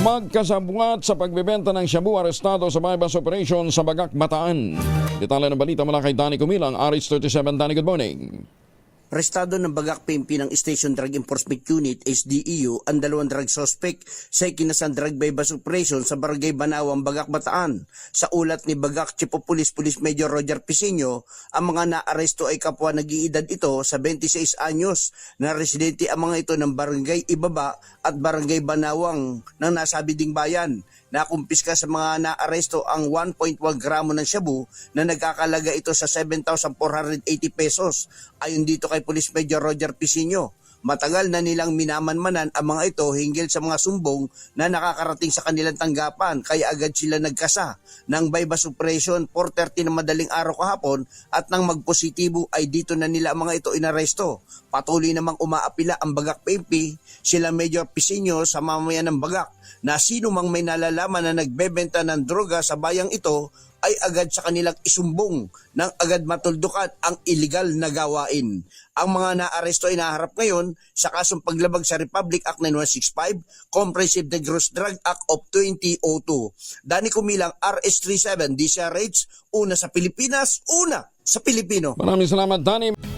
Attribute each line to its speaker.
Speaker 1: Magkasabwat sa pagbebenta ng shabu, arestado sa bypass operation sa Bagak, Bataan. Detalye ng balita mula kay Danny Kumilang, Aris 37. Danny, good morning.
Speaker 2: Arestado ng Bagak PNP ng Station Drug Enforcement Unit SDEU ang dalawang drug suspect sa ikinasan drug bypass operation sa Barangay Banawang, Bagak, Bataan. Sa ulat ni Bagak Chief of Police Police Major Roger Piseño, ang mga naaresto ay kapwa nag-iedad ito sa 26 anyos na residente ang mga ito ng Barangay Ibaba at Barangay Banawang ng nasabi ding bayan. Nakumpiska sa mga naaresto ang 1.1 gramo ng shabu na nagkakalaga ito sa 7,480 pesos. Ayon dito kay Police Major Roger Piseño, matagal na nilang minamanmanan ang mga ito hinggil sa mga sumbong na nakakarating sa kanilang tanggapan, kaya agad sila nagkasa ng bypass operation 4:30 ng madaling araw kahapon at nang magpositibo ay dito na nila ang mga ito inaresto. Patuloy namang umaapila ang Bagak PNP, sila Major Piseño sa mamayan ng Bagak na sino mang may nalalaman na nagbebenta ng droga sa bayang ito ay agad sa kanilang isumbong nang agad matuldukan ang illegal na gawain. Ang mga naaresto ay naharap ngayon sa kasong paglabag sa Republic Act 9165, Comprehensive Dangerous Drug Act of 2002. Danny Kumilang, RS37, DCRH, una sa Pilipinas, una sa Pilipino.
Speaker 1: Maraming salamat, Danny.